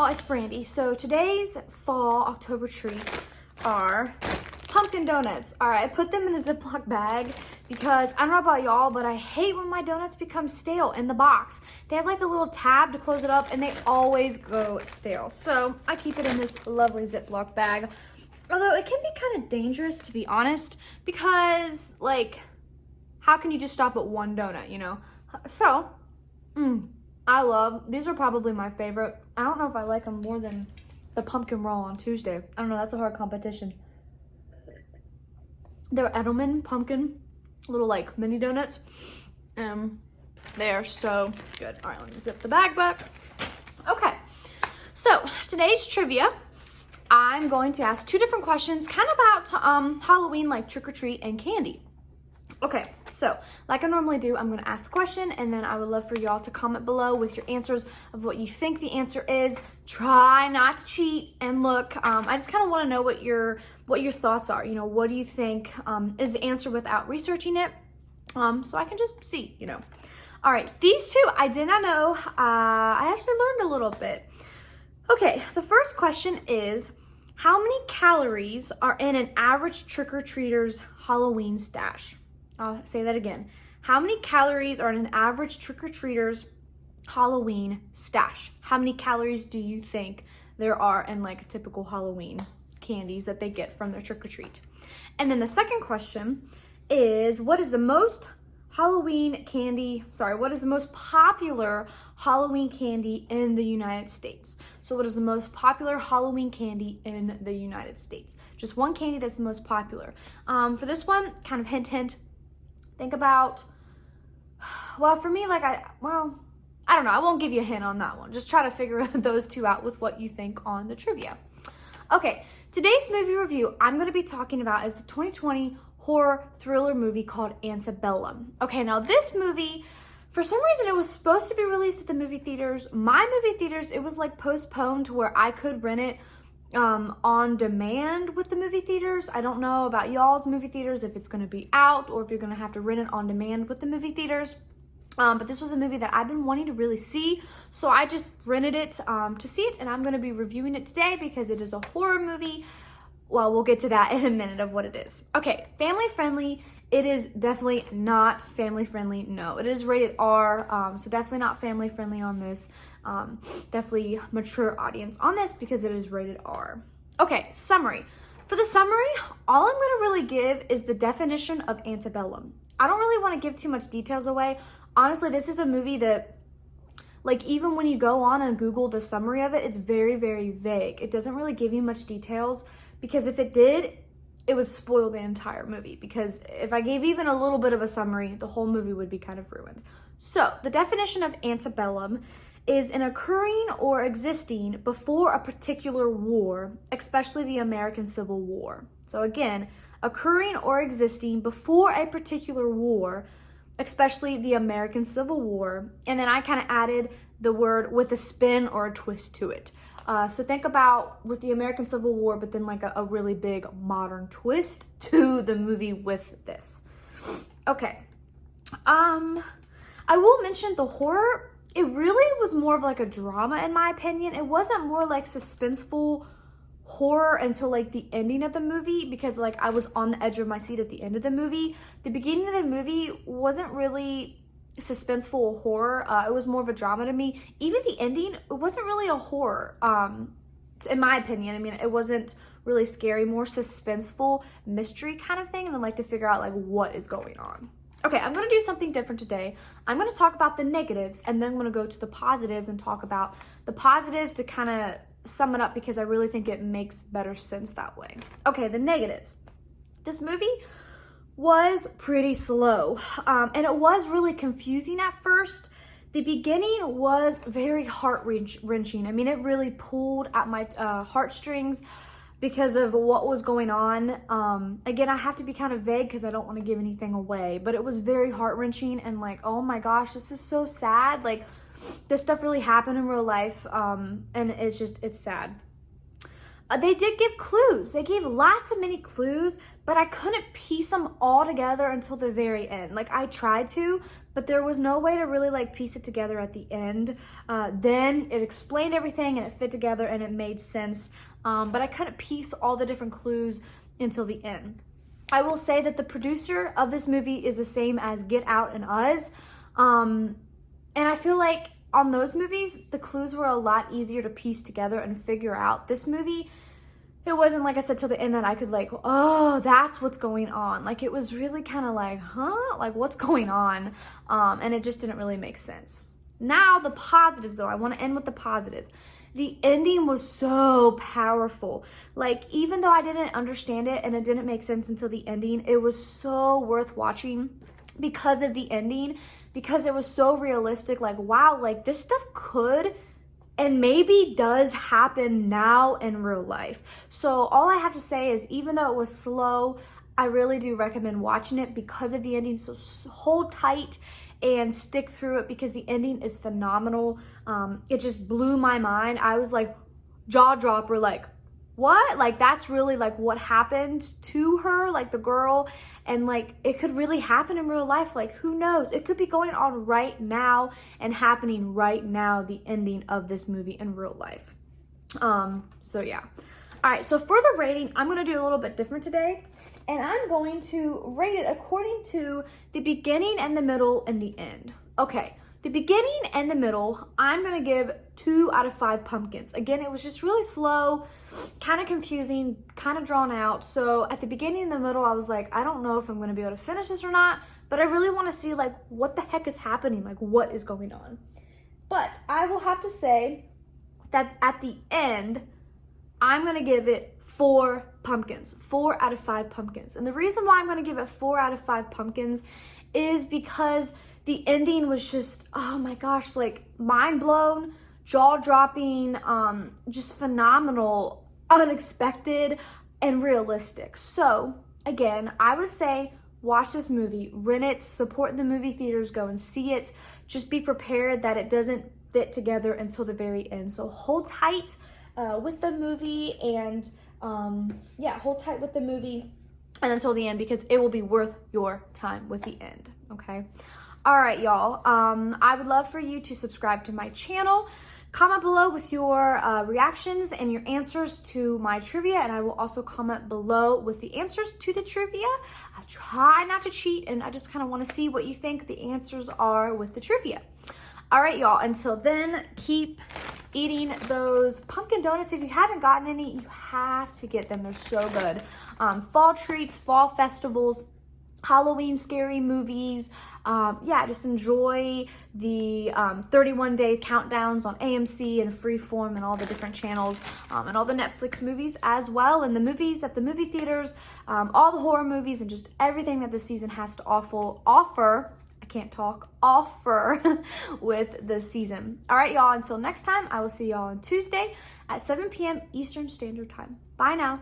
y'all, it's Brandi. So today's fall October treats are pumpkin donuts. All right, I put them in a Ziploc bag because I don't know about y'all, but I hate when my donuts become stale in the box. They have like a little tab to close it up and they always go stale. So I keep it in this lovely Ziploc bag. Although it can be kind of dangerous, to be honest, because like, how can you just stop at one donut, you know? So, these are probably my favorite. I don't know if I like them more than the pumpkin roll on Tuesday. I don't know, that's a hard competition. They're Edelman pumpkin, little like mini donuts. They are so good. All right, let me zip the bag back. Okay, so today's trivia, I'm going to ask two different questions kind of about Halloween, like trick or treat and candy. Okay, so like I normally do, I'm going to ask the question and then I would love for y'all to comment below with your answers of what you think the answer is. Try not to cheat and look. I just kind of want to know what your thoughts are. You know, what do you think is the answer without researching it? So I can just see, you know. All right, these two I did not know. I actually learned a little bit. Okay, the first question is, how many calories are in an average trick-or-treater's Halloween stash? I'll say that again. How many calories are in an average trick-or-treater's Halloween stash? How many calories do you think there are in like a typical Halloween candies that they get from their trick-or-treat? And then the second question is, what is the most popular Halloween candy in the United States? So what is the most popular Halloween candy in the United States? Just one candy that's the most popular. For this one, kind of hint, think about, well, for me, like I don't know. I won't give you a hint on that one. Just try to figure those two out with what you think on the trivia. Okay, today's movie review I'm going to be talking about is the 2020 horror thriller movie called Antebellum. Okay, now this movie, for some reason, it was supposed to be released at the movie theaters. My movie theaters, it was like postponed to where I could rent it on demand with the movie theaters. I don't know about y'all's movie theaters, if it's going to be out or if you're going to have to rent it on demand with the movie theaters. But this was a movie that I've been wanting to really see, so I just rented it to see it, and I'm going to be reviewing it today because it is a horror movie. Well, we'll get to that in a minute of what it is. Okay, family friendly. It is definitely not family friendly. No, it is rated R, so definitely not family friendly on this. Definitely mature audience on this because it is rated R. Okay, summary. For the summary, all I'm going to really give is the definition of antebellum. I don't really want to give too much details away. Honestly, this is a movie that, like, even when you go on and Google the summary of it, it's very, very vague. It doesn't really give you much details because if it did, it would spoil the entire movie, because if I gave even a little bit of a summary, the whole movie would be kind of ruined. So the definition of antebellum is an occurring or existing before a particular war, especially the American Civil War. So again, occurring or existing before a particular war, especially the American Civil War. And then I kind of added the word with a spin or a twist to it. So think about with the American Civil War, but then like a really big modern twist to the movie with this. Okay. I will mention the horror. It really was more of like a drama in my opinion. It wasn't more like suspenseful horror until like the ending of the movie, because like I was on the edge of my seat at the end of the movie. The beginning of the movie wasn't really suspenseful horror. It was more of a drama to me. Even the ending, it wasn't really a horror, in my opinion. I mean, it wasn't really scary, more suspenseful mystery kind of thing, and I like to figure out like what is going on. Okay, I'm going to do something different today. I'm going to talk about the negatives, and then I'm going to go to the positives and talk about the positives to kind of sum it up, because I really think it makes better sense that way. Okay, the negatives. This movie was pretty slow, and it was really confusing at first. The beginning was very heart-wrenching. I mean, it really pulled at my heartstrings because of what was going on. Again, I have to be kind of vague because I don't want to give anything away, but it was very heart-wrenching and like, oh my gosh, this is so sad. Like, this stuff really happened in real life, and it's sad. They did give clues. They gave lots of many clues, but I couldn't piece them all together until the very end. Like, I tried to, but there was no way to really like piece it together at the end. Then it explained everything and it fit together and it made sense, but I couldn't piece all the different clues until the end. I will say that the producer of this movie is the same as Get Out and Us, and I feel like on those movies, the clues were a lot easier to piece together and figure out. This movie, it wasn't, like I said, till the end that I could like, oh, that's what's going on. Like, it was really kind of like, huh? Like, what's going on? And it just didn't really make sense. Now, the positives, though. I want to end with the positive. The ending was so powerful. Like, even though I didn't understand it and it didn't make sense until the ending, it was so worth watching because of the ending, because it was so realistic. Like, wow, like this stuff could and maybe does happen now in real life. So all I have to say is, even though it was slow, I really do recommend watching it because of the ending. So hold tight and stick through it because the ending is phenomenal. It just blew my mind. I was like, jaw dropper, like, what? Like, that's really like what happened to her, like the girl, and like it could really happen in real life. Like, who knows? It could be going on right now and happening right now, the ending of this movie in real life. So yeah. All right, so for the rating, I'm gonna do a little bit different today, and I'm going to rate it according to the beginning and the middle and the end. Okay, the beginning and the middle, I'm gonna give 2 out of 5 pumpkins. Again, it was just really slow, kind of confusing, kind of drawn out. So at the beginning and the middle, I was like, I don't know if I'm gonna be able to finish this or not, but I really wanna see like what the heck is happening, like what is going on. But I will have to say that at the end, I'm gonna give it 4 pumpkins, 4 out of 5 pumpkins. And the reason why I'm gonna give it 4 out of 5 pumpkins is because the ending was just, oh my gosh, like mind blown, jaw dropping, just phenomenal, unexpected, and realistic. So again, I would say watch this movie, rent it, support the movie theaters, go and see it. Just be prepared that it doesn't fit together until the very end. So hold tight with the movie, and hold tight with the movie and until the end, because it will be worth your time with the end. Okay. All right, y'all. I would love for you to subscribe to my channel. Comment below with your reactions and your answers to my trivia, and I will also comment below with the answers to the trivia. I try not to cheat, and I just kind of want to see what you think the answers are with the trivia. All right, y'all. Until then, keep eating those pumpkin donuts. If you haven't gotten any, you have to get them. They're so good. Fall treats, fall festivals, Halloween scary movies. Just enjoy the 31-day countdowns on AMC and Freeform and all the different channels, and all the Netflix movies as well, and the movies at the movie theaters, all the horror movies, and just everything that the season has to offer with the season. All right, y'all, until next time, I will see y'all on Tuesday at 7 p.m. Eastern Standard Time. Bye now.